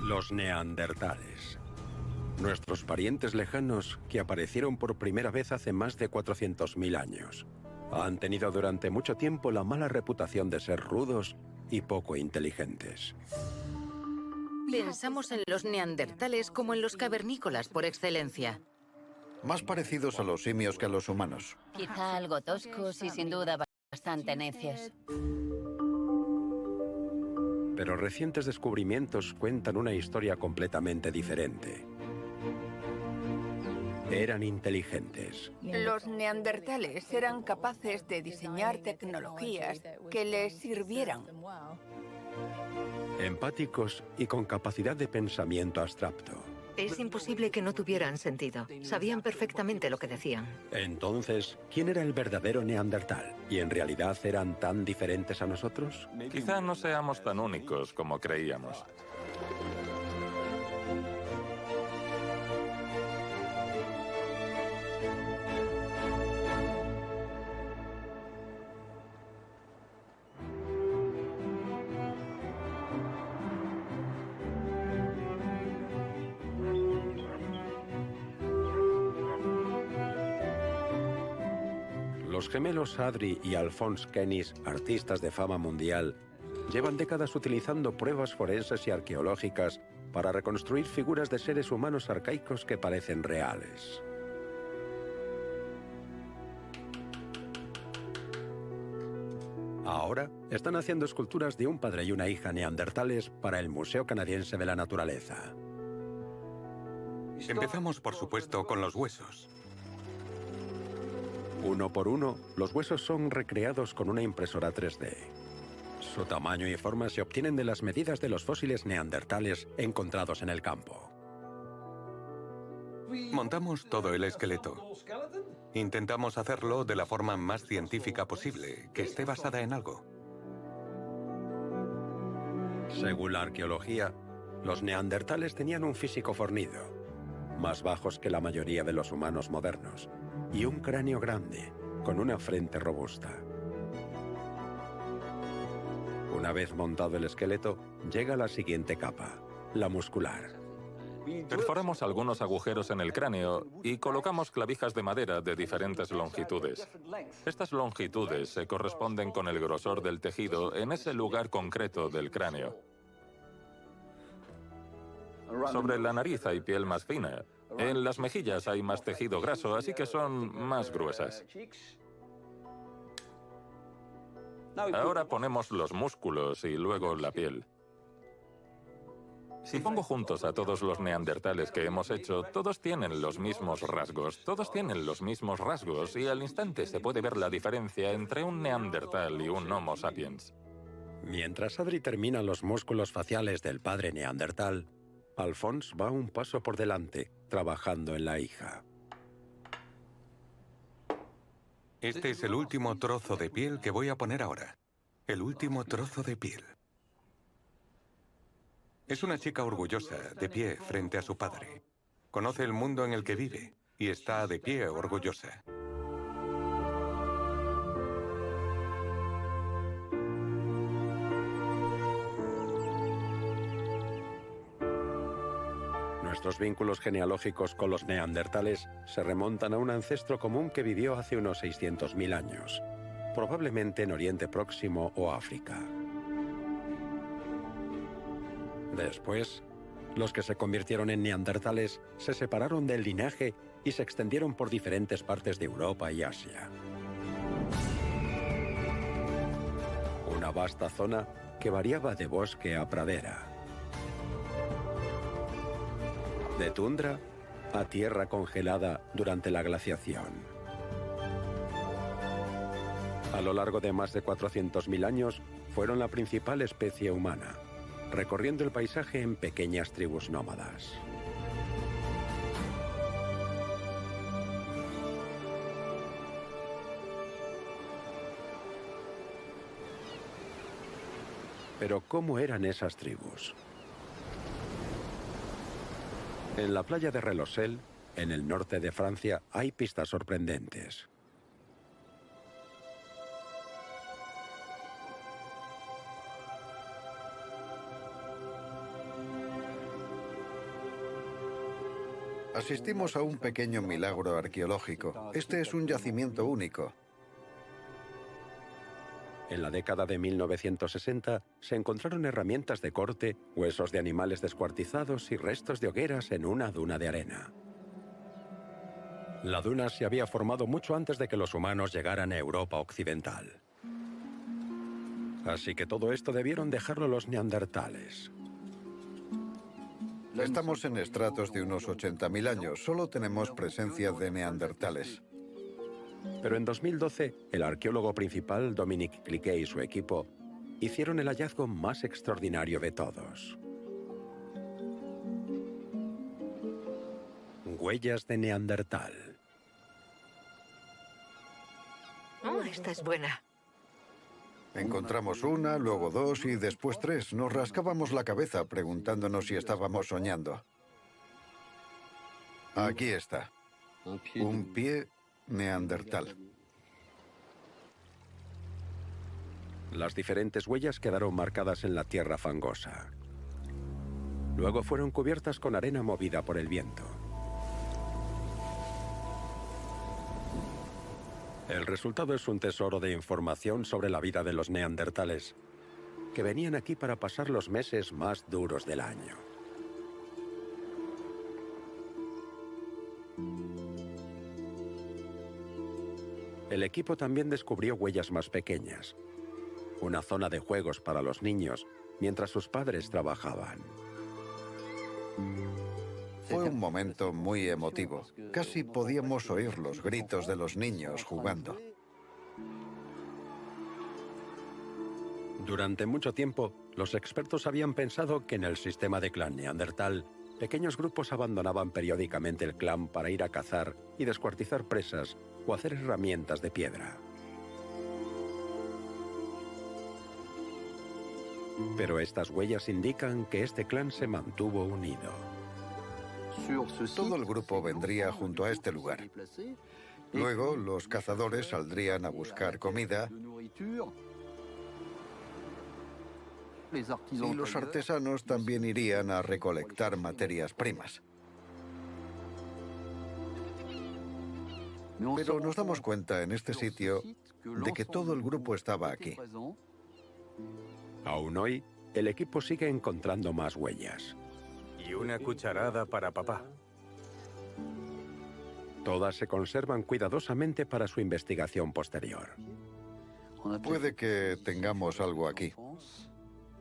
Los neandertales. Nuestros parientes lejanos que aparecieron por primera vez hace más de 400.000 años. Han tenido durante mucho tiempo la mala reputación de ser rudos y poco inteligentes. Pensamos en los neandertales como en los cavernícolas por excelencia. Más parecidos a los simios que a los humanos. Quizá algo toscos y sin duda bastante necios. Pero recientes descubrimientos cuentan una historia completamente diferente. Eran inteligentes. Los neandertales eran capaces de diseñar tecnologías que les sirvieran. Empáticos y con capacidad de pensamiento abstracto. Es imposible que no tuvieran sentido. Sabían perfectamente lo que decían. Entonces, ¿quién era el verdadero neandertal? ¿Y en realidad eran tan diferentes a nosotros? Quizá no seamos tan únicos como creíamos. Los gemelos Adri y Alphonse Kennis, artistas de fama mundial, llevan décadas utilizando pruebas forenses y arqueológicas para reconstruir figuras de seres humanos arcaicos que parecen reales. Ahora están haciendo esculturas de un padre y una hija neandertales para el Museo Canadiense de la Naturaleza. Empezamos, por supuesto, con los huesos. Uno por uno, los huesos son recreados con una impresora 3D. Su tamaño y forma se obtienen de las medidas de los fósiles neandertales encontrados en el campo. Montamos todo el esqueleto. Intentamos hacerlo de la forma más científica posible, que esté basada en algo. Según la arqueología, los neandertales tenían un físico fornido, más bajos que la mayoría de los humanos modernos, y un cráneo grande, con una frente robusta. Una vez montado el esqueleto, llega la siguiente capa, la muscular. Perforamos algunos agujeros en el cráneo y colocamos clavijas de madera de diferentes longitudes. Estas longitudes se corresponden con el grosor del tejido en ese lugar concreto del cráneo. Sobre la nariz hay piel más fina. En las mejillas hay más tejido graso, así que son más gruesas. Ahora ponemos los músculos y luego la piel. Si pongo juntos a todos los neandertales que hemos hecho, todos tienen los mismos rasgos, y al instante se puede ver la diferencia entre un neandertal y un Homo sapiens. Mientras Adri termina los músculos faciales del padre neandertal, Alphonse va un paso por delante, trabajando en la hija. Este es el último trozo de piel que voy a poner ahora. El último trozo de piel. Es una chica orgullosa, de pie frente a su padre. Conoce el mundo en el que vive y está de pie orgullosa. Nuestros vínculos genealógicos con los neandertales se remontan a un ancestro común que vivió hace unos 600.000 años, probablemente en Oriente Próximo o África. Después, los que se convirtieron en neandertales se separaron del linaje y se extendieron por diferentes partes de Europa y Asia. Una vasta zona que variaba de bosque a pradera, de tundra a tierra congelada durante la glaciación. A lo largo de más de 400.000 años, fueron la principal especie humana, recorriendo el paisaje en pequeñas tribus nómadas. Pero ¿cómo eran esas tribus? En la playa de Relosel, en el norte de Francia, hay pistas sorprendentes. Asistimos a un pequeño milagro arqueológico. Este es un yacimiento único. En la década de 1960 se encontraron herramientas de corte, huesos de animales descuartizados y restos de hogueras en una duna de arena. La duna se había formado mucho antes de que los humanos llegaran a Europa occidental. Así que todo esto debieron dejarlo los neandertales. Estamos en estratos de unos 80.000 años. Solo tenemos presencia de neandertales. Pero en 2012, el arqueólogo principal, Dominic Cliquet, y su equipo hicieron el hallazgo más extraordinario de todos. Huellas de neandertal. Oh, esta es buena. Encontramos una, luego dos y después tres. Nos rascábamos la cabeza preguntándonos si estábamos soñando. Aquí está. Un pie neandertal. Las diferentes huellas quedaron marcadas en la tierra fangosa. Luego fueron cubiertas con arena movida por el viento. El resultado es un tesoro de información sobre la vida de los neandertales, que venían aquí para pasar los meses más duros del año. El equipo también descubrió huellas más pequeñas, una zona de juegos para los niños mientras sus padres trabajaban. Fue un momento muy emotivo. Casi podíamos oír los gritos de los niños jugando. Durante mucho tiempo, los expertos habían pensado que en el sistema de clan neandertal, pequeños grupos abandonaban periódicamente el clan para ir a cazar y descuartizar presas o hacer herramientas de piedra. Pero estas huellas indican que este clan se mantuvo unido. Todo el grupo vendría junto a este lugar. Luego, los cazadores saldrían a buscar comida y los artesanos también irían a recolectar materias primas. Pero nos damos cuenta en este sitio de que todo el grupo estaba aquí. Aún hoy, el equipo sigue encontrando más huellas. Y una cucharada para papá. Todas se conservan cuidadosamente para su investigación posterior. Puede que tengamos algo aquí.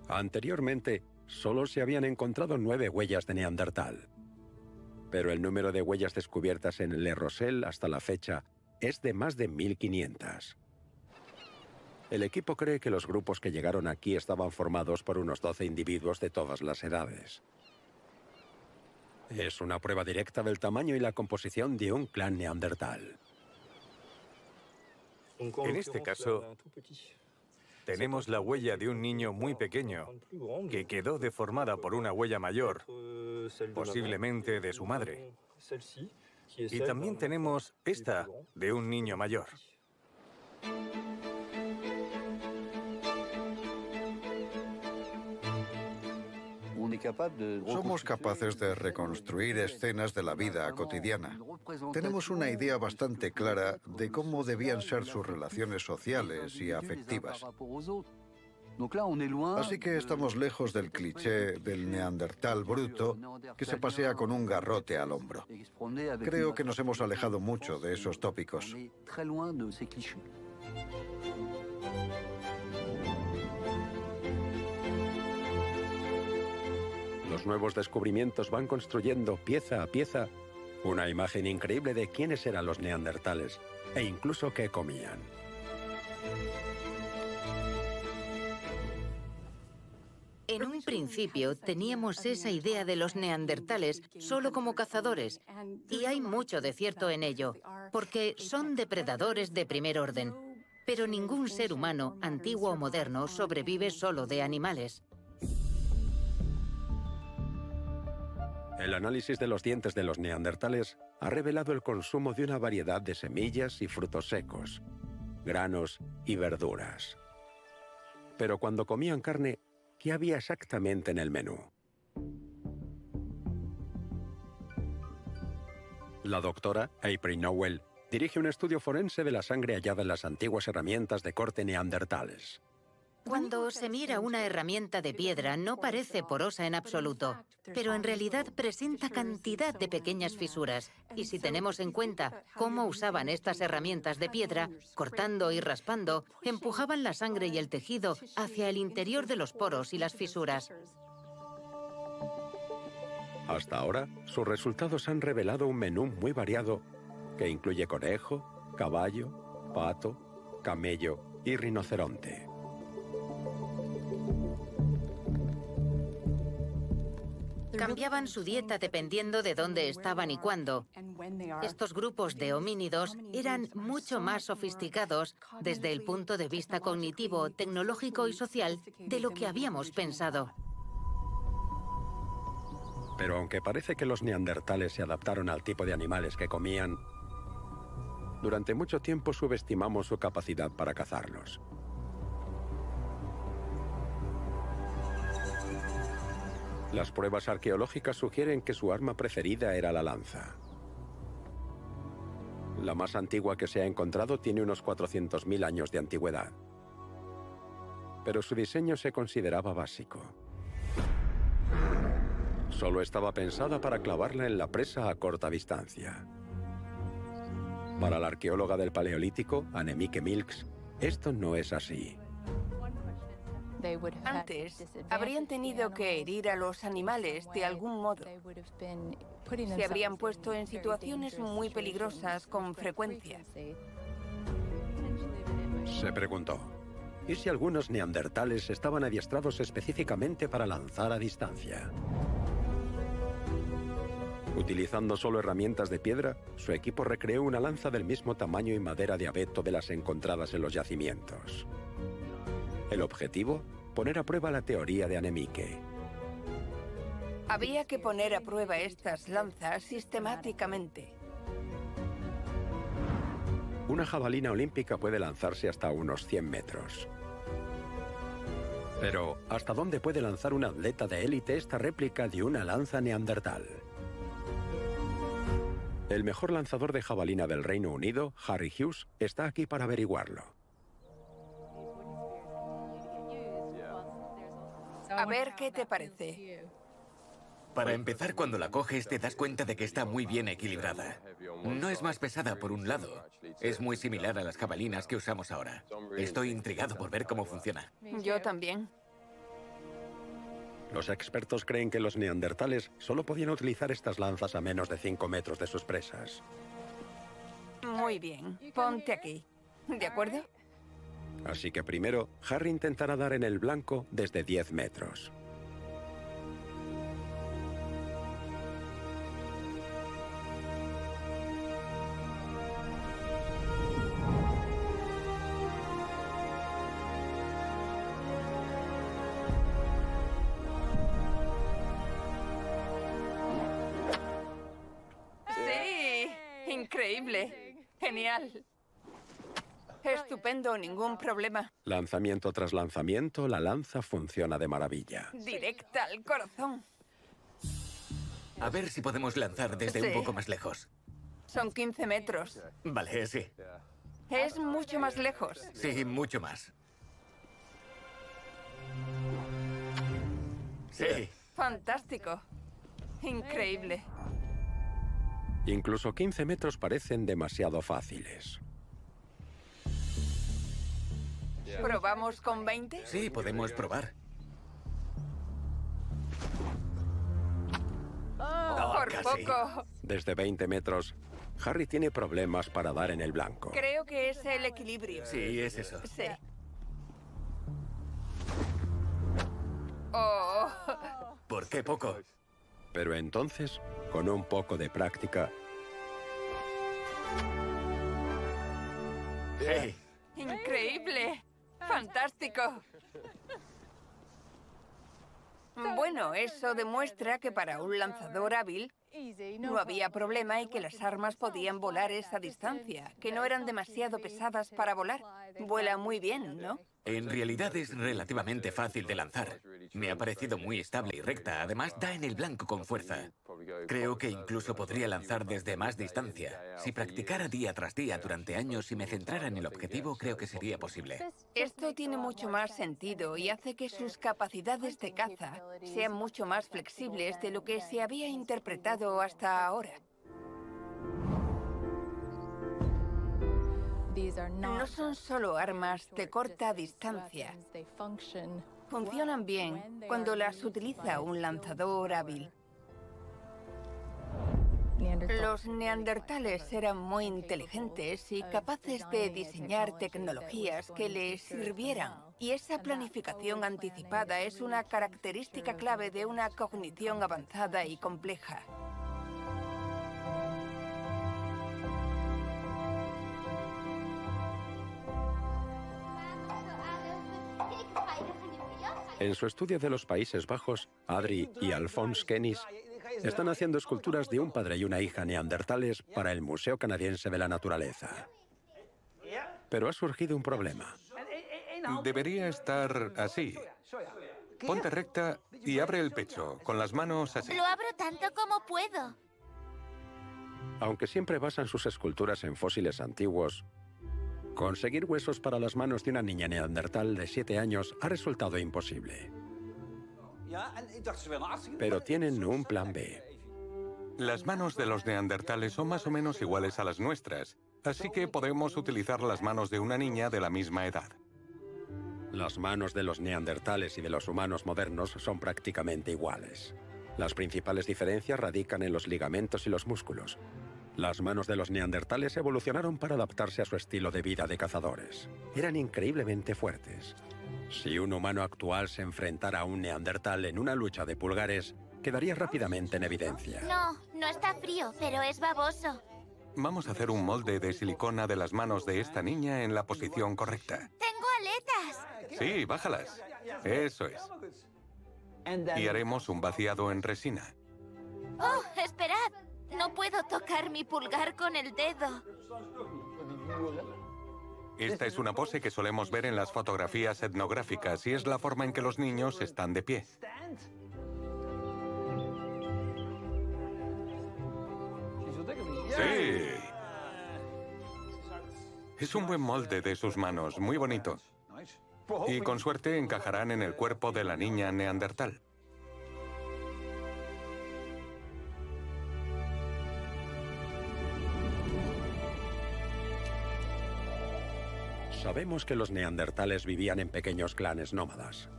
Anteriormente, solo se habían encontrado 9 huellas de neandertal. Pero el número de huellas descubiertas en Le Rosel hasta la fecha es de más de 1.500. El equipo cree que los grupos que llegaron aquí estaban formados por unos 12 individuos de todas las edades. Es una prueba directa del tamaño y la composición de un clan neandertal. En este caso, tenemos la huella de un niño muy pequeño que quedó deformada por una huella mayor, posiblemente de su madre. Y también tenemos esta de un niño mayor. Somos capaces de reconstruir escenas de la vida cotidiana. Tenemos una idea bastante clara de cómo debían ser sus relaciones sociales y afectivas. Así que estamos lejos del cliché del neandertal bruto que se pasea con un garrote al hombro. Creo que nos hemos alejado mucho de esos tópicos. Los nuevos descubrimientos van construyendo pieza a pieza una imagen increíble de quiénes eran los neandertales e incluso qué comían. En un principio teníamos esa idea de los neandertales solo como cazadores, y hay mucho de cierto en ello, porque son depredadores de primer orden. Pero ningún ser humano, antiguo o moderno, sobrevive solo de animales. El análisis de los dientes de los neandertales ha revelado el consumo de una variedad de semillas y frutos secos, granos y verduras. Pero cuando comían carne, ¿qué había exactamente en el menú? La doctora April Nowell dirige un estudio forense de la sangre hallada en las antiguas herramientas de corte neandertales. Cuando se mira una herramienta de piedra, no parece porosa en absoluto, pero en realidad presenta cantidad de pequeñas fisuras. Y si tenemos en cuenta cómo usaban estas herramientas de piedra, cortando y raspando, empujaban la sangre y el tejido hacia el interior de los poros y las fisuras. Hasta ahora, sus resultados han revelado un menú muy variado que incluye conejo, caballo, pato, camello y rinoceronte. Cambiaban su dieta dependiendo de dónde estaban y cuándo. Estos grupos de homínidos eran mucho más sofisticados desde el punto de vista cognitivo, tecnológico y social de lo que habíamos pensado. Pero aunque parece que los neandertales se adaptaron al tipo de animales que comían, durante mucho tiempo subestimamos su capacidad para cazarlos. Las pruebas arqueológicas sugieren que su arma preferida era la lanza. La más antigua que se ha encontrado tiene unos 400.000 años de antigüedad. Pero su diseño se consideraba básico. Solo estaba pensada para clavarla en la presa a corta distancia. Para la arqueóloga del Paleolítico, Annemieke Milks, esto no es así. Antes, habrían tenido que herir a los animales de algún modo. Se habrían puesto en situaciones muy peligrosas con frecuencia. Se preguntó, ¿y si algunos neandertales estaban adiestrados específicamente para lanzar a distancia? Utilizando solo herramientas de piedra, su equipo recreó una lanza del mismo tamaño y madera de abeto de las encontradas en los yacimientos. El objetivo, poner a prueba la teoría de Annemieke. Había que poner a prueba estas lanzas sistemáticamente. Una jabalina olímpica puede lanzarse hasta unos 100 metros. Pero, ¿hasta dónde puede lanzar un atleta de élite esta réplica de una lanza neandertal? El mejor lanzador de jabalina del Reino Unido, Harry Hughes, está aquí para averiguarlo. A ver qué te parece. Para empezar, cuando la coges te das cuenta de que está muy bien equilibrada. No es más pesada por un lado. Es muy similar a las jabalinas que usamos ahora. Estoy intrigado por ver cómo funciona. Yo también. Los expertos creen que los neandertales solo podían utilizar estas lanzas a menos de 5 metros de sus presas. Muy bien. Ponte aquí. ¿De acuerdo? Así que primero, Harry intentará dar en el blanco desde 10 metros. Sí, increíble. Genial. Estupendo, ningún problema. Lanzamiento tras lanzamiento, la lanza funciona de maravilla. Directa al corazón. A ver si podemos lanzar desde Sí. un poco más lejos. Son 15 metros. Vale, sí. Es mucho más lejos. Sí, mucho más. Sí. Fantástico. Increíble. Incluso 15 metros parecen demasiado fáciles. ¿Probamos con 20? Sí, podemos probar. Por casi. poco. Desde 20 metros, Harry tiene problemas para dar en el blanco. Creo que es el equilibrio. Sí, es eso. Sí. Oh. ¿Por qué poco? Pero entonces, con un poco de práctica, Hey. Increíble. Fantástico. Bueno, eso demuestra que para un lanzador hábil no había problema y que las armas podían volar esa distancia, que no eran demasiado pesadas para volar. Vuela muy bien, ¿no? En realidad es relativamente fácil de lanzar. Me ha parecido muy estable y recta. Además, da en el blanco con fuerza. Creo que incluso podría lanzar desde más distancia. Si practicara día tras día durante años y me centrara en el objetivo, creo que sería posible. Esto tiene mucho más sentido y hace que sus capacidades de caza sean mucho más flexibles de lo que se había interpretado hasta ahora. No son solo armas de corta distancia. Funcionan bien cuando las utiliza un lanzador hábil. Los neandertales eran muy inteligentes y capaces de diseñar tecnologías que les sirvieran. Y esa planificación anticipada es una característica clave de una cognición avanzada y compleja. En su estudio de los Países Bajos, Adri y Alphonse Kennis están haciendo esculturas de un padre y una hija neandertales para el Museo Canadiense de la Naturaleza. Pero ha surgido un problema. Debería estar así. Ponte recta y abre el pecho, con las manos así. Lo abro tanto como puedo. Aunque siempre basan sus esculturas en fósiles antiguos, conseguir huesos para las manos de una niña neandertal de 7 años ha resultado imposible. Pero tienen un plan B. Las manos de los neandertales son más o menos iguales a las nuestras, así que podemos utilizar las manos de una niña de la misma edad. Las manos de los neandertales y de los humanos modernos son prácticamente iguales. Las principales diferencias radican en los ligamentos y los músculos. Las manos de los neandertales evolucionaron para adaptarse a su estilo de vida de cazadores. Eran increíblemente fuertes. Si un humano actual se enfrentara a un neandertal en una lucha de pulgares, quedaría rápidamente en evidencia. No, no está frío, pero es baboso. Vamos a hacer un molde de silicona de las manos de esta niña en la posición correcta. ¡Tengo aletas! Sí, bájalas. Eso es. Y haremos un vaciado en resina. ¡Oh, esperad! No puedo tocar mi pulgar con el dedo. Esta es una pose que solemos ver en las fotografías etnográficas y es la forma en que los niños están de pie. ¡Sí! Es un buen molde de sus manos, muy bonito. Y con suerte encajarán en el cuerpo de la niña neandertal. Sabemos que los neandertales vivían en pequeños clanes nómadas.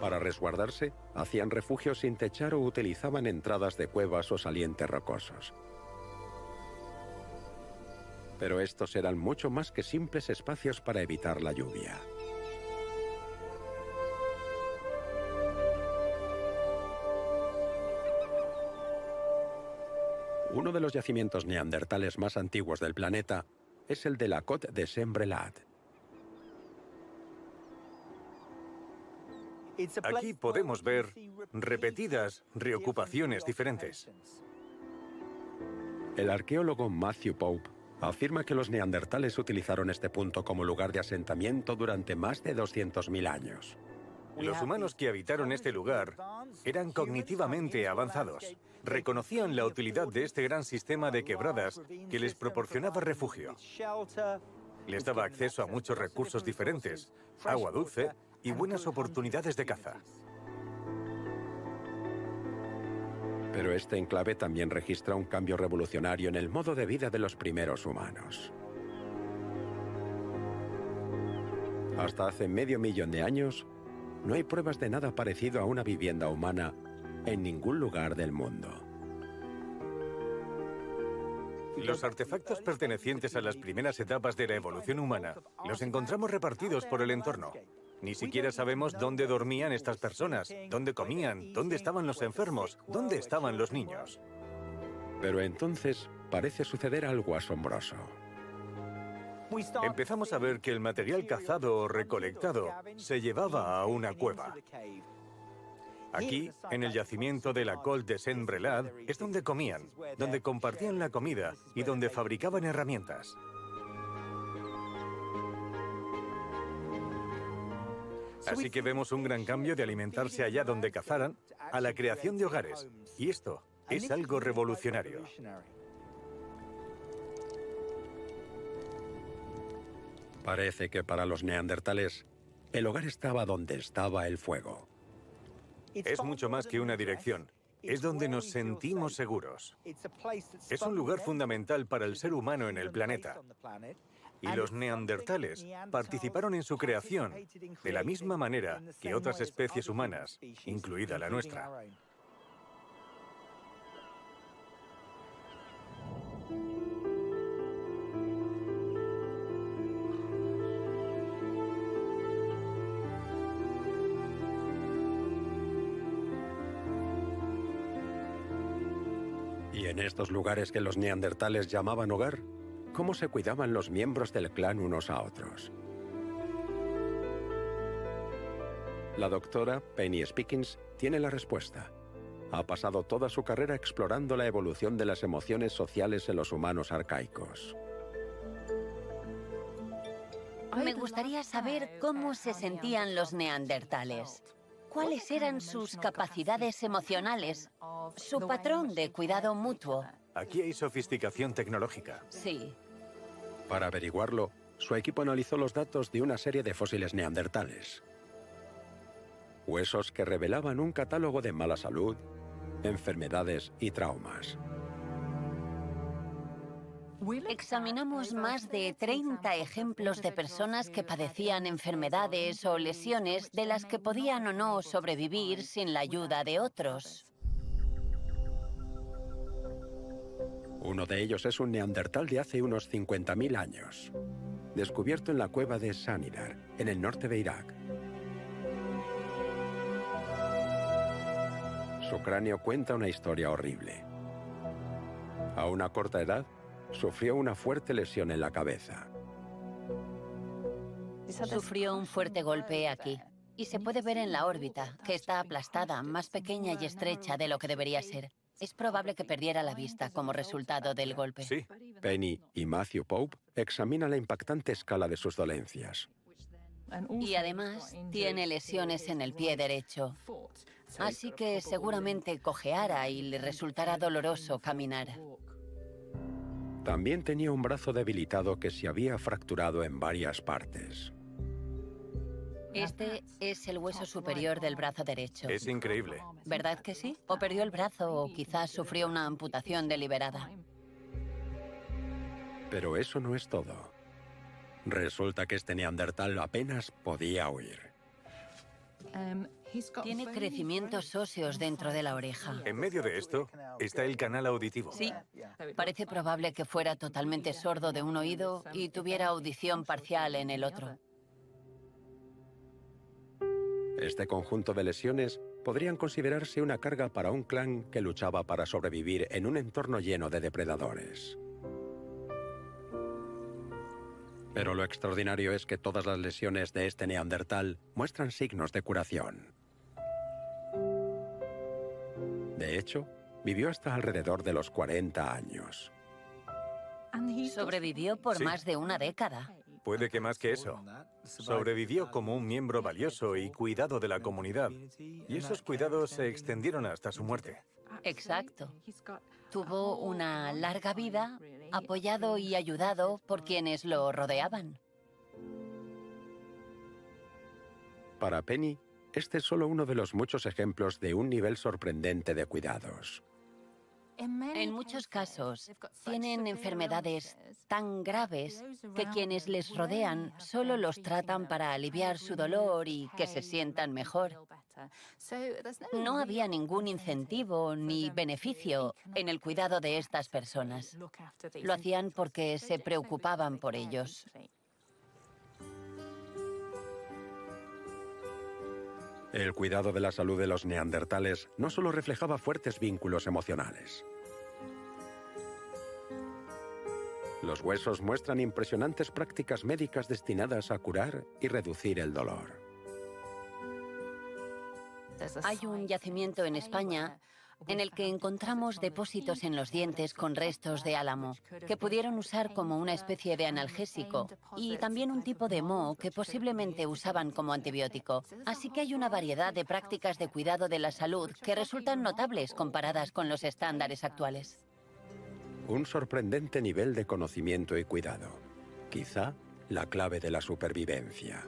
Para resguardarse, hacían refugios sin techar o utilizaban entradas de cuevas o salientes rocosos. Pero estos eran mucho más que simples espacios para evitar la lluvia. Uno de los yacimientos neandertales más antiguos del planeta es el de la Côte de Saint-Brelade. Aquí podemos ver repetidas reocupaciones diferentes. El arqueólogo Matthew Pope afirma que los neandertales utilizaron este punto como lugar de asentamiento durante más de 200.000 años. Los humanos que habitaron este lugar eran cognitivamente avanzados. Reconocían la utilidad de este gran sistema de quebradas que les proporcionaba refugio. Les daba acceso a muchos recursos diferentes, agua dulce y buenas oportunidades de caza. Pero este enclave también registra un cambio revolucionario en el modo de vida de los primeros humanos. Hasta hace medio millón de años, no hay pruebas de nada parecido a una vivienda humana en ningún lugar del mundo. Los artefactos pertenecientes a las primeras etapas de la evolución humana los encontramos repartidos por el entorno. Ni siquiera sabemos dónde dormían estas personas, dónde comían, dónde estaban los enfermos, dónde estaban los niños. Pero entonces parece suceder algo asombroso. Empezamos a ver que el material cazado o recolectado se llevaba a una cueva. Aquí, en el yacimiento de la Côte de Saint-Brelade, es donde comían, donde compartían la comida y donde fabricaban herramientas. Así que vemos un gran cambio de alimentarse allá donde cazaran a la creación de hogares. Y esto es algo revolucionario. Parece que para los neandertales, el hogar estaba donde estaba el fuego. Es mucho más que una dirección. Es donde nos sentimos seguros. Es un lugar fundamental para el ser humano en el planeta. Y los neandertales participaron en su creación de la misma manera que otras especies humanas, incluida la nuestra. Y en estos lugares que los neandertales llamaban hogar, ¿cómo se cuidaban los miembros del clan unos a otros? La doctora Penny Spickins tiene la respuesta. Ha pasado toda su carrera explorando la evolución de las emociones sociales en los humanos arcaicos. Me gustaría saber cómo se sentían los neandertales. ¿Cuáles eran sus capacidades emocionales? Su patrón de cuidado mutuo. Aquí hay sofisticación tecnológica. Sí. Para averiguarlo, su equipo analizó los datos de una serie de fósiles neandertales. Huesos que revelaban un catálogo de mala salud, enfermedades y traumas. Examinamos más de 30 ejemplos de personas que padecían enfermedades o lesiones de las que podían o no sobrevivir sin la ayuda de otros. Uno de ellos es un neandertal de hace unos 50.000 años, descubierto en la cueva de Sanidar, en el norte de Irak. Su cráneo cuenta una historia horrible. A una corta edad, sufrió una fuerte lesión en la cabeza. Sufrió un fuerte golpe aquí. Y se puede ver en la órbita, que está aplastada, más pequeña y estrecha de lo que debería ser. Es probable que perdiera la vista como resultado del golpe. Sí. Penny y Matthew Pope examinan la impactante escala de sus dolencias. Y además tiene lesiones en el pie derecho. Así que seguramente cojeara y le resultará doloroso caminar. También tenía un brazo debilitado que se había fracturado en varias partes. Este es el hueso superior del brazo derecho. Es increíble. ¿Verdad que sí? O perdió el brazo o quizás sufrió una amputación deliberada. Pero eso no es todo. Resulta que este neandertal apenas podía oír. Tiene crecimientos óseos dentro de la oreja. En medio de esto está el canal auditivo. Sí, parece probable que fuera totalmente sordo de un oído y tuviera audición parcial en el otro. Este conjunto de lesiones podrían considerarse una carga para un clan que luchaba para sobrevivir en un entorno lleno de depredadores. Pero lo extraordinario es que todas las lesiones de este neandertal muestran signos de curación. De hecho, vivió hasta alrededor de los 40 años. Sobrevivió por Sí. más de una década. Puede que más que eso. Sobrevivió como un miembro valioso y cuidado de la comunidad. Y esos cuidados se extendieron hasta su muerte. Exacto. Tuvo una larga vida, apoyado y ayudado por quienes lo rodeaban. Para Penny, este es solo uno de los muchos ejemplos de un nivel sorprendente de cuidados. En muchos casos, tienen enfermedades tan graves que quienes les rodean solo los tratan para aliviar su dolor y que se sientan mejor. No había ningún incentivo ni beneficio en el cuidado de estas personas. Lo hacían porque se preocupaban por ellos. El cuidado de la salud de los neandertales no solo reflejaba fuertes vínculos emocionales. Los huesos muestran impresionantes prácticas médicas destinadas a curar y reducir el dolor. Hay un yacimiento en España en el que encontramos depósitos en los dientes con restos de álamo, que pudieron usar como una especie de analgésico, y también un tipo de moho que posiblemente usaban como antibiótico. Así que hay una variedad de prácticas de cuidado de la salud que resultan notables comparadas con los estándares actuales. Un sorprendente nivel de conocimiento y cuidado. Quizá la clave de la supervivencia.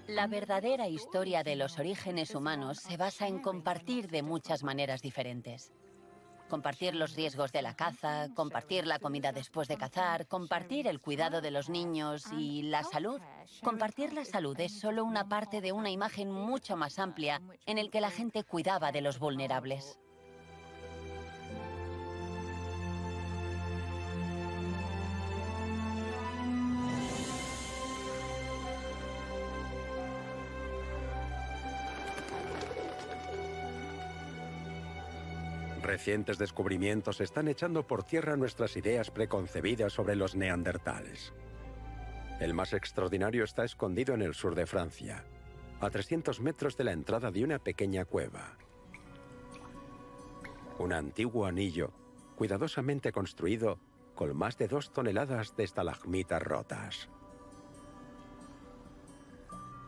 La verdadera historia de los orígenes humanos se basa en compartir de muchas maneras diferentes. Compartir los riesgos de la caza, compartir la comida después de cazar, compartir el cuidado de los niños y la salud. Compartir la salud es solo una parte de una imagen mucho más amplia en el que la gente cuidaba de los vulnerables. Recientes descubrimientos están echando por tierra nuestras ideas preconcebidas sobre los neandertales. El más extraordinario está escondido en el sur de Francia, a 300 metros de la entrada de una pequeña cueva. Un antiguo anillo, cuidadosamente construido con más de 2 toneladas de estalagmitas rotas.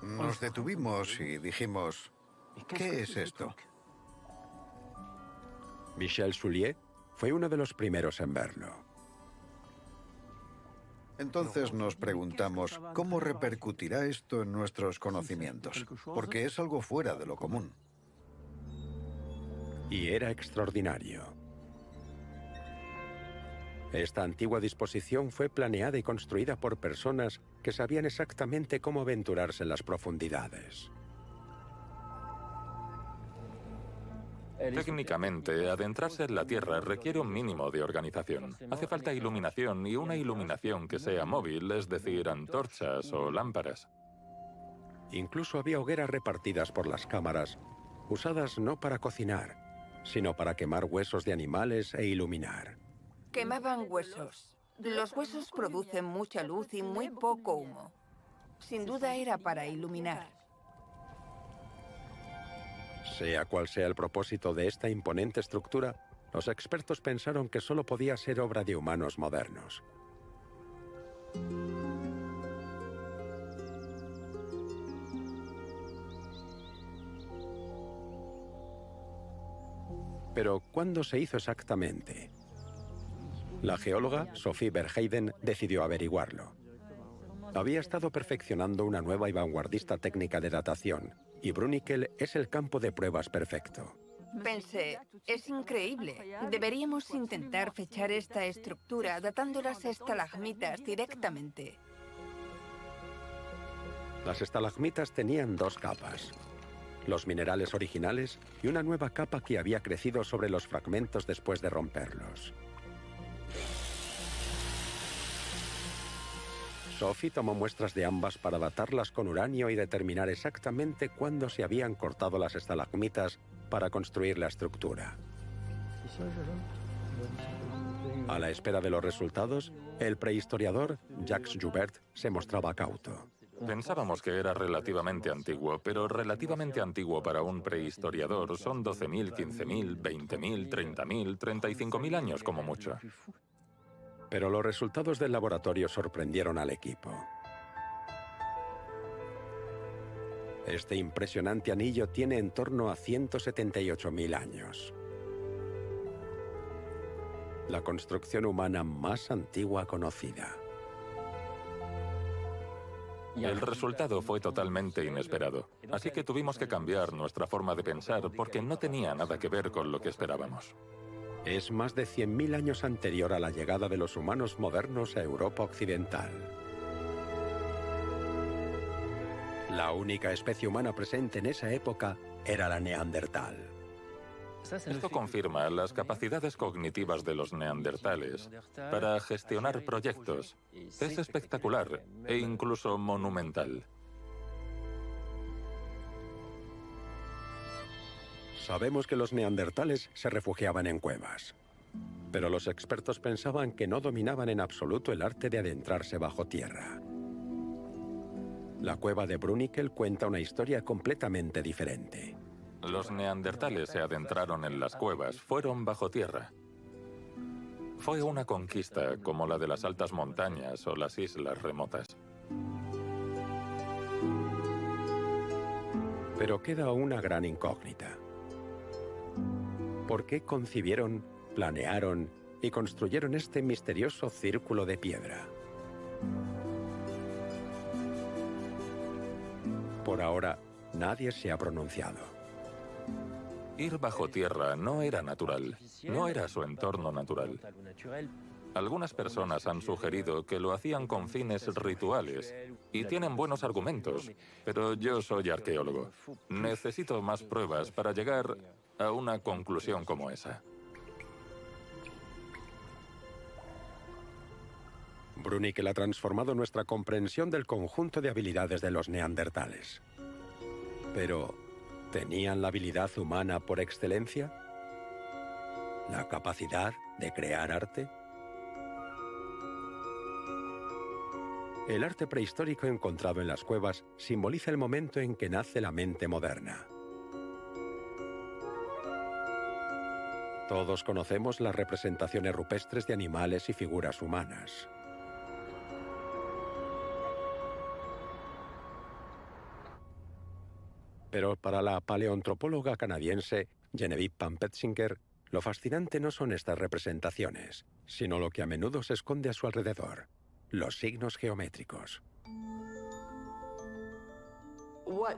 Nos detuvimos y dijimos, ¿qué es esto? Michel Soulier fue uno de los primeros en verlo. Entonces nos preguntamos, ¿cómo repercutirá esto en nuestros conocimientos? Porque es algo fuera de lo común. Y era extraordinario. Esta antigua disposición fue planeada y construida por personas que sabían exactamente cómo aventurarse en las profundidades. Técnicamente, adentrarse en la Tierra requiere un mínimo de organización. Hace falta iluminación y una iluminación que sea móvil, es decir, antorchas o lámparas. Incluso había hogueras repartidas por las cámaras, usadas no para cocinar, sino para quemar huesos de animales e iluminar. Quemaban huesos. Los huesos producen mucha luz y muy poco humo. Sin duda era para iluminar. Sea cual sea el propósito de esta imponente estructura, los expertos pensaron que solo podía ser obra de humanos modernos. Pero, ¿cuándo se hizo exactamente? La geóloga Sophie Verheiden decidió averiguarlo. Había estado perfeccionando una nueva y vanguardista técnica de datación, y Bruniquel es el campo de pruebas perfecto. Pensé, es increíble. Deberíamos intentar fechar esta estructura datando las estalagmitas directamente. Las estalagmitas tenían 2 capas. Los minerales originales y una nueva capa que había crecido sobre los fragmentos después de romperlos. Sophie tomó muestras de ambas para datarlas con uranio y determinar exactamente cuándo se habían cortado las estalagmitas para construir la estructura. A la espera de los resultados, el prehistoriador Jacques Joubert se mostraba cauto. Pensábamos que era relativamente antiguo, pero relativamente antiguo para un prehistoriador son 12.000, 15.000, 20.000, 30.000, 35.000 años como mucho. Pero los resultados del laboratorio sorprendieron al equipo. Este impresionante anillo tiene en torno a 178.000 años. La construcción humana más antigua conocida. El resultado fue totalmente inesperado, así que tuvimos que cambiar nuestra forma de pensar porque no tenía nada que ver con lo que esperábamos. Es más de 100.000 años anterior a la llegada de los humanos modernos a Europa occidental. La única especie humana presente en esa época era la neandertal. Esto confirma las capacidades cognitivas de los neandertales para gestionar proyectos. Es espectacular e incluso monumental. Sabemos que los neandertales se refugiaban en cuevas, pero los expertos pensaban que no dominaban en absoluto el arte de adentrarse bajo tierra. La cueva de Bruniquel cuenta una historia completamente diferente. Los neandertales se adentraron en las cuevas, fueron bajo tierra. Fue una conquista como la de las altas montañas o las islas remotas. Pero queda una gran incógnita. ¿Por qué concibieron, planearon y construyeron este misterioso círculo de piedra? Por ahora, nadie se ha pronunciado. Ir bajo tierra no era natural, no era su entorno natural. Algunas personas han sugerido que lo hacían con fines rituales y tienen buenos argumentos, pero yo soy arqueólogo. Necesito más pruebas para llegar a una conclusión como esa. Bruniquel ha transformado nuestra comprensión del conjunto de habilidades de los neandertales. Pero, ¿tenían la habilidad humana por excelencia? ¿La capacidad de crear arte? El arte prehistórico encontrado en las cuevas simboliza el momento en que nace la mente moderna. Todos conocemos las representaciones rupestres de animales y figuras humanas. Pero para la paleoantropóloga canadiense Genevieve Pampetzinger, lo fascinante no son estas representaciones, sino lo que a menudo se esconde a su alrededor, los signos geométricos.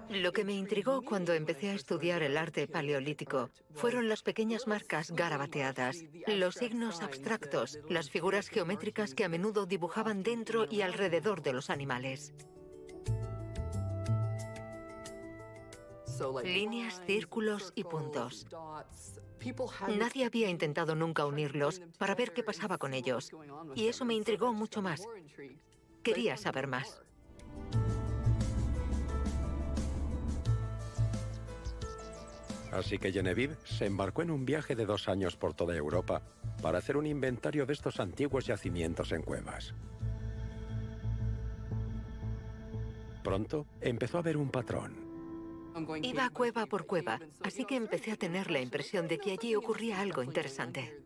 Lo que me intrigó cuando empecé a estudiar el arte paleolítico fueron las pequeñas marcas garabateadas, los signos abstractos, las figuras geométricas que a menudo dibujaban dentro y alrededor de los animales. Líneas, círculos y puntos. Nadie había intentado nunca unirlos para ver qué pasaba con ellos, y eso me intrigó mucho más. Quería saber más. Así que Genevieve se embarcó en un viaje de 2 años por toda Europa para hacer un inventario de estos antiguos yacimientos en cuevas. Pronto empezó a ver un patrón. Iba cueva por cueva, así que empecé a tener la impresión de que allí ocurría algo interesante.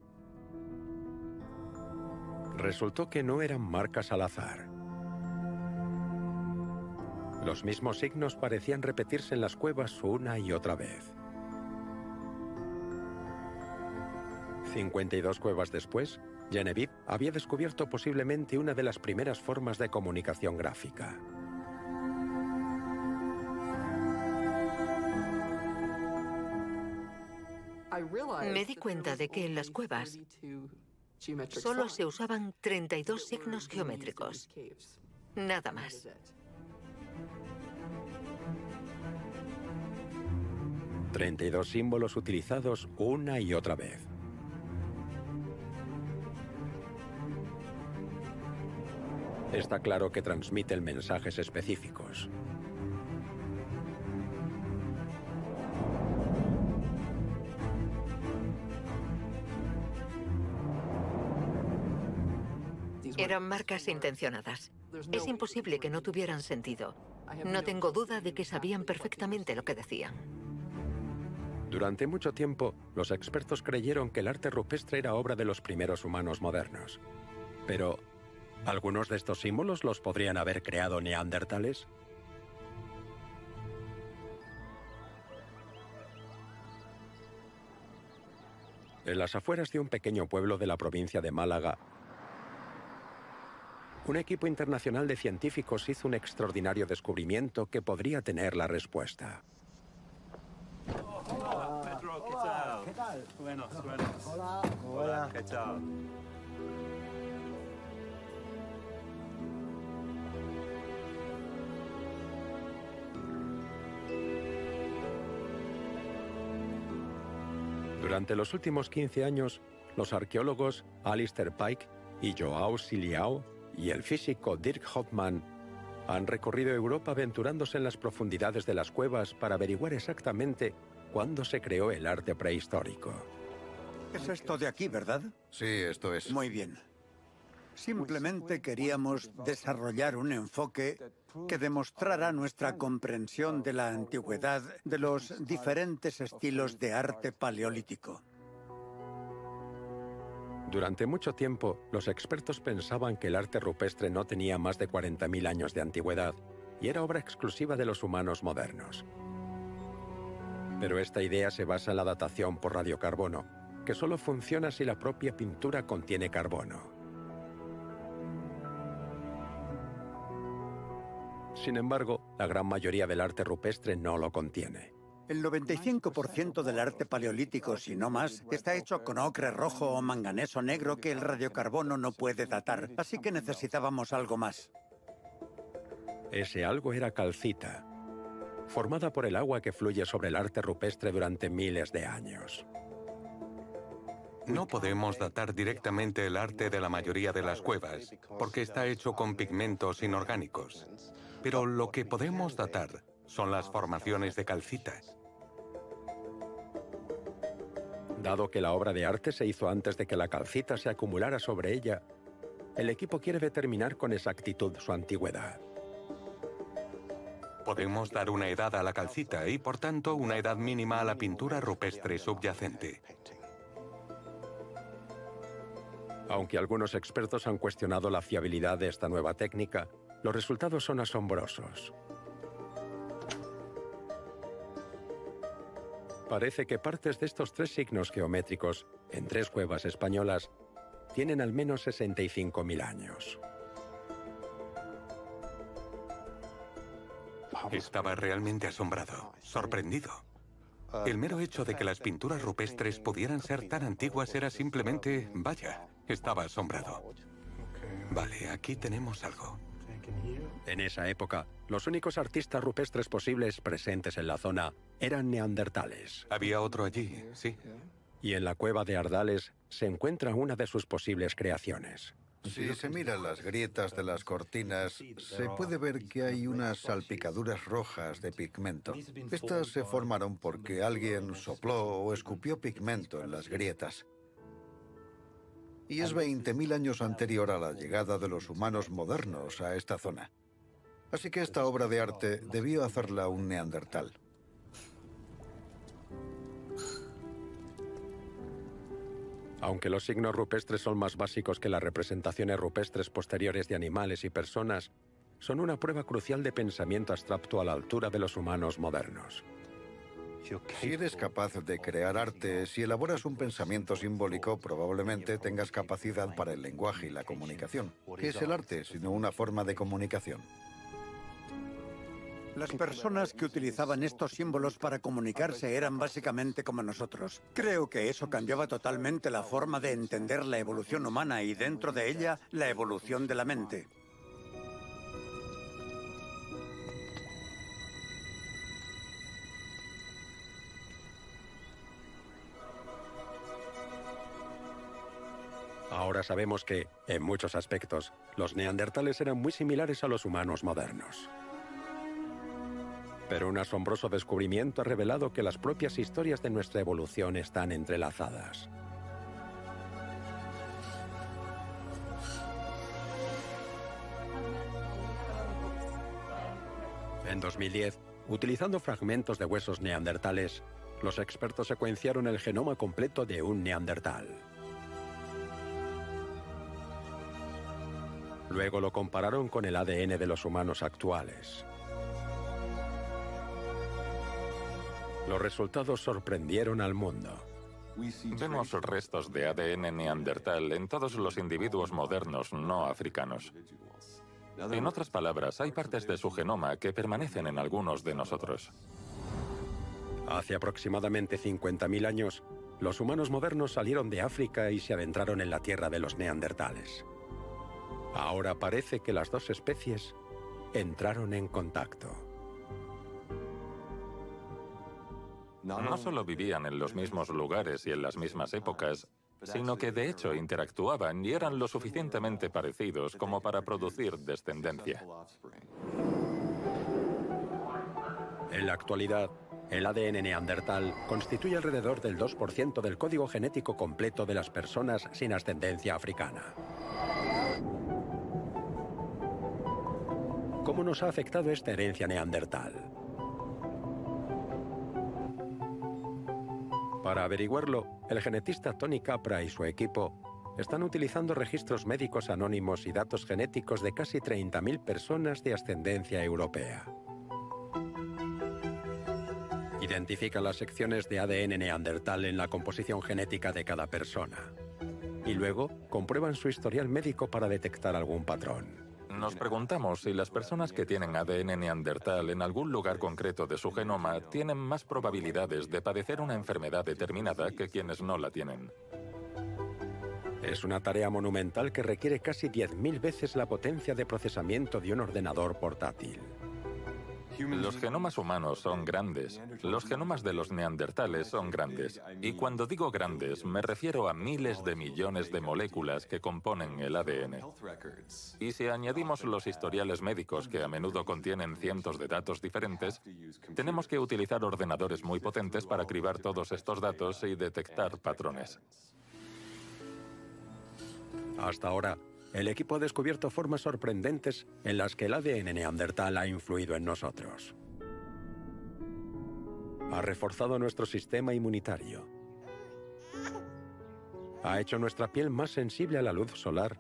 Resultó que no eran marcas al azar. Los mismos signos parecían repetirse en las cuevas una y otra vez. 52 cuevas después, Genevieve había descubierto posiblemente una de las primeras formas de comunicación gráfica. Me di cuenta de que en las cuevas solo se usaban 32 signos geométricos. Nada más. ...32 símbolos utilizados una y otra vez. Está claro que transmiten mensajes específicos. Eran marcas intencionadas. Es imposible que no tuvieran sentido. No tengo duda de que sabían perfectamente lo que decían. Durante mucho tiempo, los expertos creyeron que el arte rupestre era obra de los primeros humanos modernos. Pero, ¿algunos de estos símbolos los podrían haber creado neandertales? En las afueras de un pequeño pueblo de la provincia de Málaga, un equipo internacional de científicos hizo un extraordinario descubrimiento que podría tener la respuesta. Hola, Pedro, ¿qué tal? ¿Qué tal? Buenos. Hola. Hola, ¿qué tal? Durante los últimos 15 años, los arqueólogos Alistair Pike y Joao Siliao y el físico Dirk Hoffman han recorrido Europa aventurándose en las profundidades de las cuevas para averiguar exactamente cuándo se creó el arte prehistórico. Es esto de aquí, ¿verdad? Sí, esto es. Muy bien. Simplemente queríamos desarrollar un enfoque que demostrara nuestra comprensión de la antigüedad de los diferentes estilos de arte paleolítico. Durante mucho tiempo, los expertos pensaban que el arte rupestre no tenía más de 40.000 años de antigüedad y era obra exclusiva de los humanos modernos. Pero esta idea se basa en la datación por radiocarbono, que solo funciona si la propia pintura contiene carbono. Sin embargo, la gran mayoría del arte rupestre no lo contiene. El 95% del arte paleolítico, si no más, está hecho con ocre rojo o manganeso negro que el radiocarbono no puede datar, así que necesitábamos algo más. Ese algo era calcita, formada por el agua que fluye sobre el arte rupestre durante miles de años. No podemos datar directamente el arte de la mayoría de las cuevas, porque está hecho con pigmentos inorgánicos. Pero lo que podemos datar son las formaciones de calcita. Dado que la obra de arte se hizo antes de que la calcita se acumulara sobre ella, el equipo quiere determinar con exactitud su antigüedad. Podemos dar una edad a la calcita y, por tanto, una edad mínima a la pintura rupestre subyacente. Aunque algunos expertos han cuestionado la fiabilidad de esta nueva técnica, los resultados son asombrosos. Parece que partes de estos 3 signos geométricos, en 3 cuevas españolas, tienen al menos 65.000 años. Estaba realmente asombrado, sorprendido. El mero hecho de que las pinturas rupestres pudieran ser tan antiguas era simplemente, vaya, estaba asombrado. Vale, aquí tenemos algo. En esa época, los únicos artistas rupestres posibles presentes en la zona eran neandertales. Había otro allí, sí. Y en la cueva de Ardales se encuentra una de sus posibles creaciones. Si se miran las grietas de las cortinas, se puede ver que hay unas salpicaduras rojas de pigmento. Estas se formaron porque alguien sopló o escupió pigmento en las grietas. Y es 20.000 años anterior a la llegada de los humanos modernos a esta zona. Así que esta obra de arte debió hacerla un neandertal. Aunque los signos rupestres son más básicos que las representaciones rupestres posteriores de animales y personas, son una prueba crucial de pensamiento abstracto a la altura de los humanos modernos. Si eres capaz de crear arte, si elaboras un pensamiento simbólico, probablemente tengas capacidad para el lenguaje y la comunicación. ¿Qué es el arte sino una forma de comunicación? Las personas que utilizaban estos símbolos para comunicarse eran básicamente como nosotros. Creo que eso cambiaba totalmente la forma de entender la evolución humana y dentro de ella la evolución de la mente. Ahora sabemos que, en muchos aspectos, los neandertales eran muy similares a los humanos modernos. Pero un asombroso descubrimiento ha revelado que las propias historias de nuestra evolución están entrelazadas. En 2010, utilizando fragmentos de huesos neandertales, los expertos secuenciaron el genoma completo de un neandertal. Luego lo compararon con el ADN de los humanos actuales. Los resultados sorprendieron al mundo. Vemos restos de ADN neandertal en todos los individuos modernos no africanos. En otras palabras, hay partes de su genoma que permanecen en algunos de nosotros. Hace aproximadamente 50.000 años, los humanos modernos salieron de África y se adentraron en la tierra de los neandertales. Ahora parece que las dos especies entraron en contacto. No solo vivían en los mismos lugares y en las mismas épocas, sino que de hecho interactuaban y eran lo suficientemente parecidos como para producir descendencia. En la actualidad, el ADN neandertal constituye alrededor del 2% del código genético completo de las personas sin ascendencia africana. cómo nos ha afectado esta herencia neandertal. Para averiguarlo, el genetista Tony Capra y su equipo están utilizando registros médicos anónimos y datos genéticos de casi 30.000 personas de ascendencia europea. Identifican las secciones de ADN neandertal en la composición genética de cada persona. Y luego comprueban su historial médico para detectar algún patrón. Nos preguntamos si las personas que tienen ADN neandertal en algún lugar concreto de su genoma tienen más probabilidades de padecer una enfermedad determinada que quienes no la tienen. Es una tarea monumental que requiere casi 10.000 veces la potencia de procesamiento de un ordenador portátil. Los genomas humanos son grandes. Los genomas de los neandertales son grandes. Y cuando digo grandes, me refiero a miles de millones de moléculas que componen el ADN. Y si añadimos los historiales médicos, que a menudo contienen cientos de datos diferentes, tenemos que utilizar ordenadores muy potentes para cribar todos estos datos y detectar patrones. Hasta ahora, el equipo ha descubierto formas sorprendentes en las que el ADN neandertal ha influido en nosotros. Ha reforzado nuestro sistema inmunitario. Ha hecho nuestra piel más sensible a la luz solar.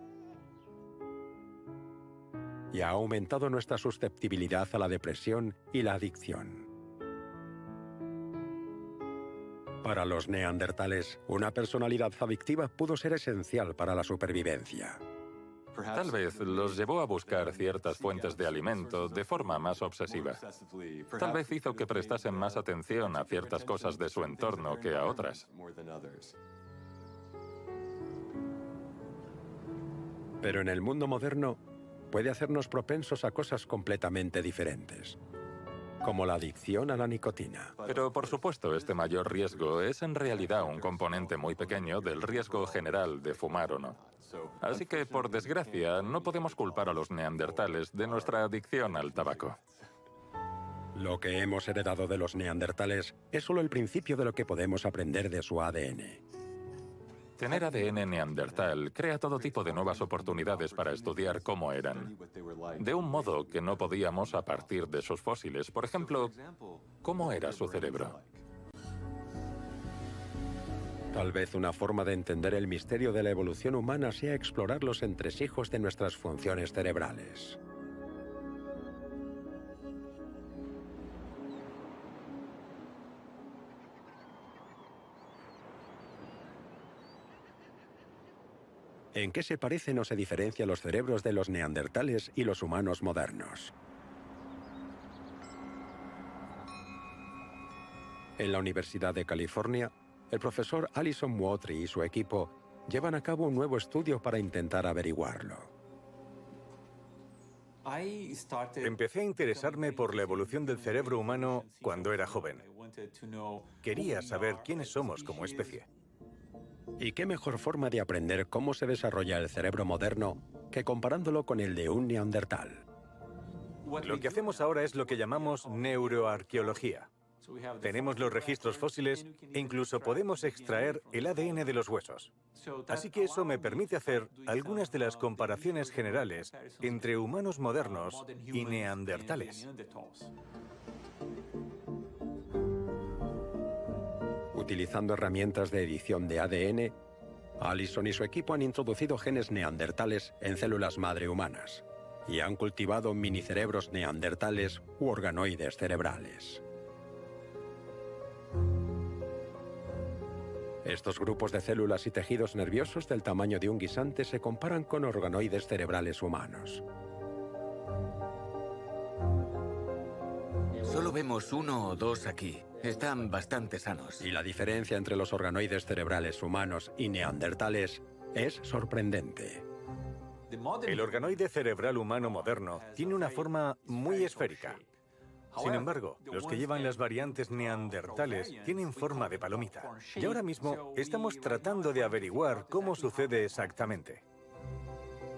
Y ha aumentado nuestra susceptibilidad a la depresión y la adicción. Para los neandertales, una personalidad adictiva pudo ser esencial para la supervivencia. Tal vez los llevó a buscar ciertas fuentes de alimento de forma más obsesiva. Tal vez hizo que prestasen más atención a ciertas cosas de su entorno que a otras. Pero en el mundo moderno puede hacernos propensos a cosas completamente diferentes, como la adicción a la nicotina. Pero, por supuesto, este mayor riesgo es en realidad un componente muy pequeño del riesgo general de fumar o no. Así que, por desgracia, no podemos culpar a los neandertales de nuestra adicción al tabaco. Lo que hemos heredado de los neandertales es solo el principio de lo que podemos aprender de su ADN. Tener ADN neandertal crea todo tipo de nuevas oportunidades para estudiar cómo eran. De un modo que no podíamos a partir de sus fósiles. Por ejemplo, ¿cómo era su cerebro? Tal vez una forma de entender el misterio de la evolución humana sea explorar los entresijos de nuestras funciones cerebrales. ¿En qué se parecen o se diferencian los cerebros de los neandertales y los humanos modernos? En la Universidad de California, el profesor Alison Muotri y su equipo llevan a cabo un nuevo estudio para intentar averiguarlo. Empecé a interesarme por la evolución del cerebro humano cuando era joven. Quería saber quiénes somos como especie. ¿Y qué mejor forma de aprender cómo se desarrolla el cerebro moderno que comparándolo con el de un neandertal? Lo que hacemos ahora es lo que llamamos neuroarqueología. Tenemos los registros fósiles e incluso podemos extraer el ADN de los huesos. Así que eso me permite hacer algunas de las comparaciones generales entre humanos modernos y neandertales. Utilizando herramientas de edición de ADN, Alison y su equipo han introducido genes neandertales en células madre humanas y han cultivado minicerebros neandertales u organoides cerebrales. Estos grupos de células y tejidos nerviosos del tamaño de un guisante se comparan con organoides cerebrales humanos. Solo vemos uno o dos aquí. Están bastante sanos. Y la diferencia entre los organoides cerebrales humanos y neandertales es sorprendente. El organoide cerebral humano moderno tiene una forma muy esférica. Sin embargo, los que llevan las variantes neandertales tienen forma de palomita. Y ahora mismo estamos tratando de averiguar cómo sucede exactamente.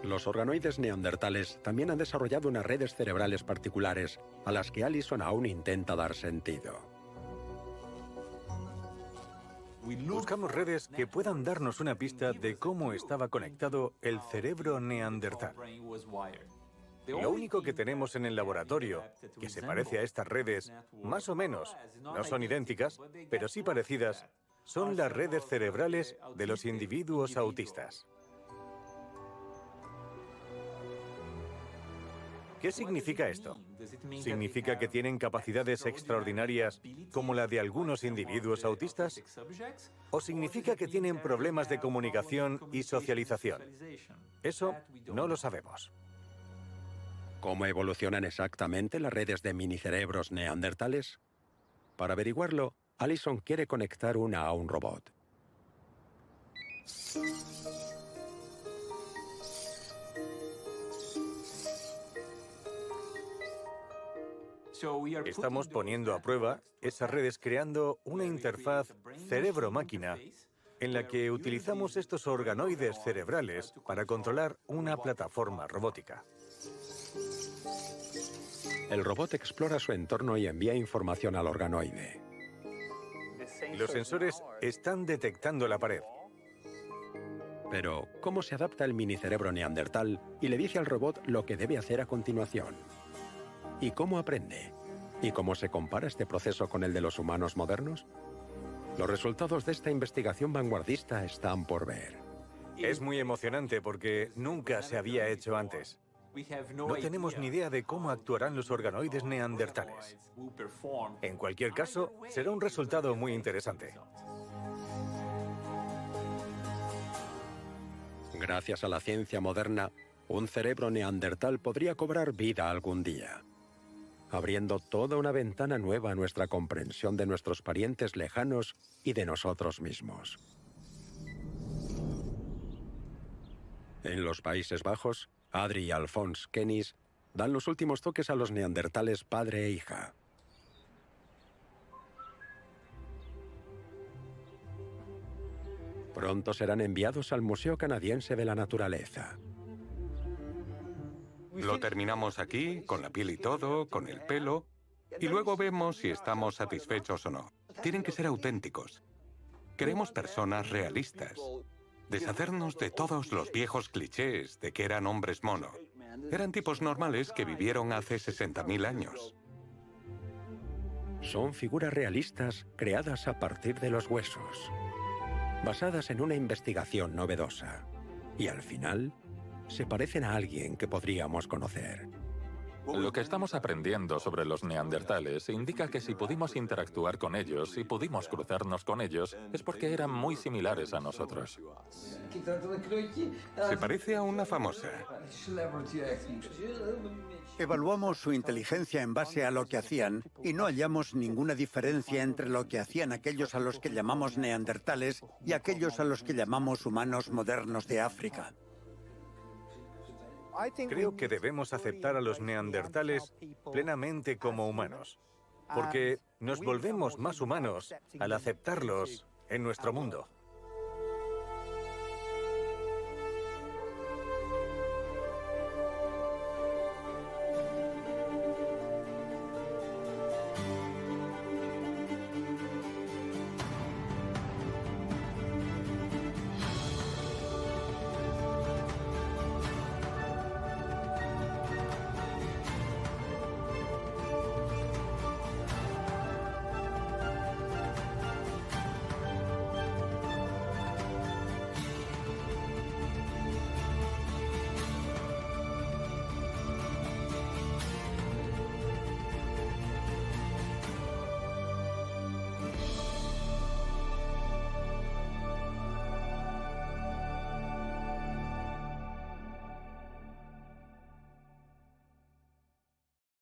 Los organoides neandertales también han desarrollado unas redes cerebrales particulares a las que Alison aún intenta dar sentido. Buscamos redes que puedan darnos una pista de cómo estaba conectado el cerebro neandertal. Lo único que tenemos en el laboratorio, que se parece a estas redes, más o menos, no son idénticas, pero sí parecidas, son las redes cerebrales de los individuos autistas. ¿Qué significa esto? ¿Significa que tienen capacidades extraordinarias como la de algunos individuos autistas? ¿O significa que tienen problemas de comunicación y socialización? Eso no lo sabemos. ¿Cómo evolucionan exactamente las redes de minicerebros neandertales? Para averiguarlo, Allison quiere conectar una a un robot. Estamos poniendo a prueba esas redes creando una interfaz cerebro-máquina en la que utilizamos estos organoides cerebrales para controlar una plataforma robótica. El robot explora su entorno y envía información al organoide. Los sensores están detectando la pared. Pero, ¿cómo se adapta el minicerebro neandertal y le dice al robot lo que debe hacer a continuación? ¿Y cómo aprende? ¿Y cómo se compara este proceso con el de los humanos modernos? Los resultados de esta investigación vanguardista están por ver. Es muy emocionante porque nunca se había hecho antes. No tenemos ni idea de cómo actuarán los organoides neandertales. En cualquier caso, será un resultado muy interesante. Gracias a la ciencia moderna, un cerebro neandertal podría cobrar vida algún día, abriendo toda una ventana nueva a nuestra comprensión de nuestros parientes lejanos y de nosotros mismos. En los Países Bajos, Adri y Alfons Kennis dan los últimos toques a los neandertales padre e hija. Pronto serán enviados al Museo Canadiense de la Naturaleza. Lo terminamos aquí, con la piel y todo, con el pelo, y luego vemos si estamos satisfechos o no. Tienen que ser auténticos. Queremos personas realistas. Deshacernos de todos los viejos clichés de que eran hombres mono. Eran tipos normales que vivieron hace 60.000 años. Son figuras realistas creadas a partir de los huesos, basadas en una investigación novedosa. Y al final, se parecen a alguien que podríamos conocer. Lo que estamos aprendiendo sobre los neandertales indica que si pudimos interactuar con ellos y pudimos cruzarnos con ellos, es porque eran muy similares a nosotros. Se parece a una famosa. Evaluamos su inteligencia en base a lo que hacían y no hallamos ninguna diferencia entre lo que hacían aquellos a los que llamamos neandertales y aquellos a los que llamamos humanos modernos de África. Creo que debemos aceptar a los neandertales plenamente como humanos, porque nos volvemos más humanos al aceptarlos en nuestro mundo.